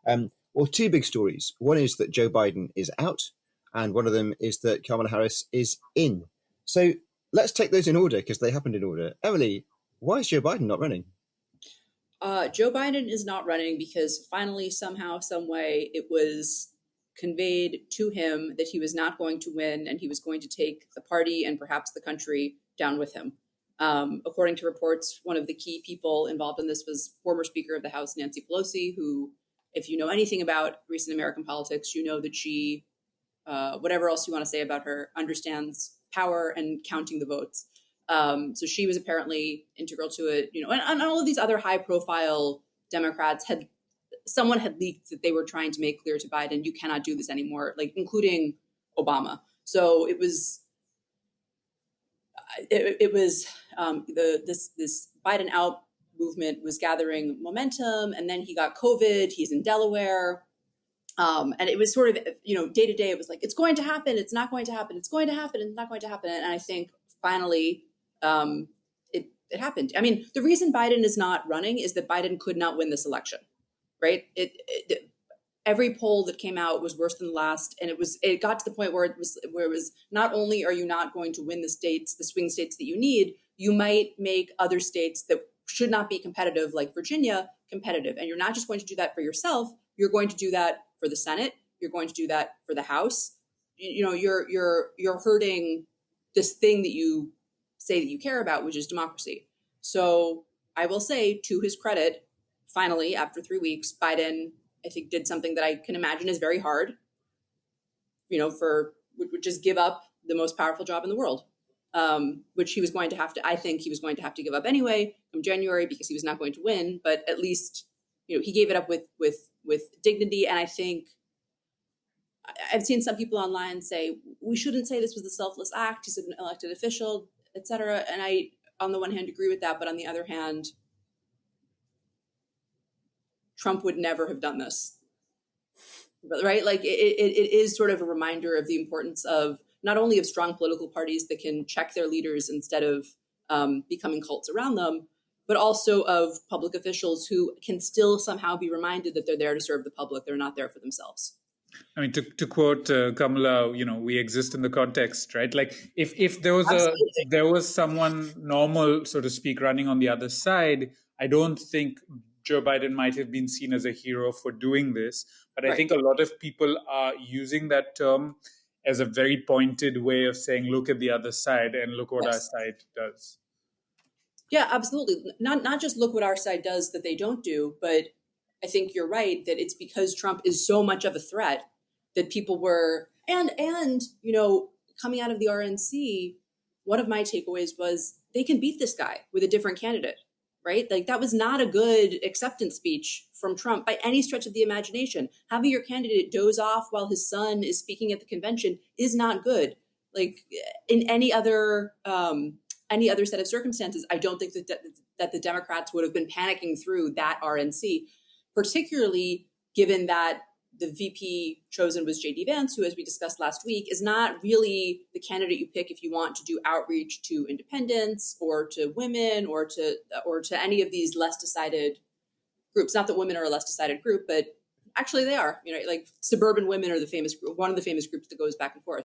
Well, two big stories. One is that Joe Biden is out, and one of them is that Kamala Harris is in. So let's take those in order because they happened in order. Emily, why is Joe Biden not running? Joe Biden is not running because finally, somehow, some way, it was conveyed to him that he was not going to win and he was going to take the party and perhaps the country down with him. According to reports, one of the key people involved in this was former Speaker of the House, Nancy Pelosi, who, if you know anything about recent American politics, you know that she, whatever else you want to say about her, understands power and counting the votes. So she was apparently integral to it, and all of these other high profile Democrats someone had leaked that they were trying to make clear to Biden, you cannot do this anymore, like including Obama. So this Biden out movement was gathering momentum, and then he got COVID. He's in Delaware. And it was sort of, day to day, it was like, it's going to happen. It's not going to happen. It's going to happen. It's not going to happen. And I think finally, it happened. I mean, the reason Biden is not running is that Biden could not win this election, right? Every poll that came out was worse than the last, and it got to the point where it was not only are you not going to win the swing states that you need, you might make other states that should not be competitive, like Virginia, competitive, and you're not just going to do that for yourself. You're going to do that for the Senate. You're going to do that for the House. You're hurting this thing that you say that you care about, which is democracy. So I will say, to his credit, finally, after 3 weeks, Biden, I think, did something that I can imagine is very hard, which is give up the most powerful job in the world, which he was going to have to, I think he was going to have to give up anyway from January because he was not going to win. But at least, he gave it up with dignity. And I think I've seen some people online say, we shouldn't say this was a selfless act. He's an elected official, et cetera. And I, on the one hand, agree with that. But on the other hand, Trump would never have done this, right? Like it is sort of a reminder of the importance of not only of strong political parties that can check their leaders instead of becoming cults around them, but also of public officials who can still somehow be reminded that they're there to serve the public. They're not there for themselves. I mean, to quote Kamala, we exist in the context, right? Like if there was there was someone normal, so to speak, running on the other side, I don't think Joe Biden might have been seen as a hero for doing this. But I think a lot of people are using that term as a very pointed way of saying, look at the other side and look what our side does. Yeah, absolutely. Not just look what our side does that they don't do, but I think you're right that it's because Trump is so much of a threat that people were, and coming out of the RNC, one of my takeaways was they can beat this guy with a different candidate, right? Like that was not a good acceptance speech from Trump by any stretch of the imagination. Having your candidate doze off while his son is speaking at the convention is not good. Like in any other set of circumstances, I don't think that the Democrats would have been panicking through that RNC, particularly given that the VP chosen was J.D. Vance, who, as we discussed last week, is not really the candidate you pick if you want to do outreach to independents or to women or to any of these less decided groups. Not that women are a less decided group, but actually they are. Like suburban women are one of the famous groups that goes back and forth.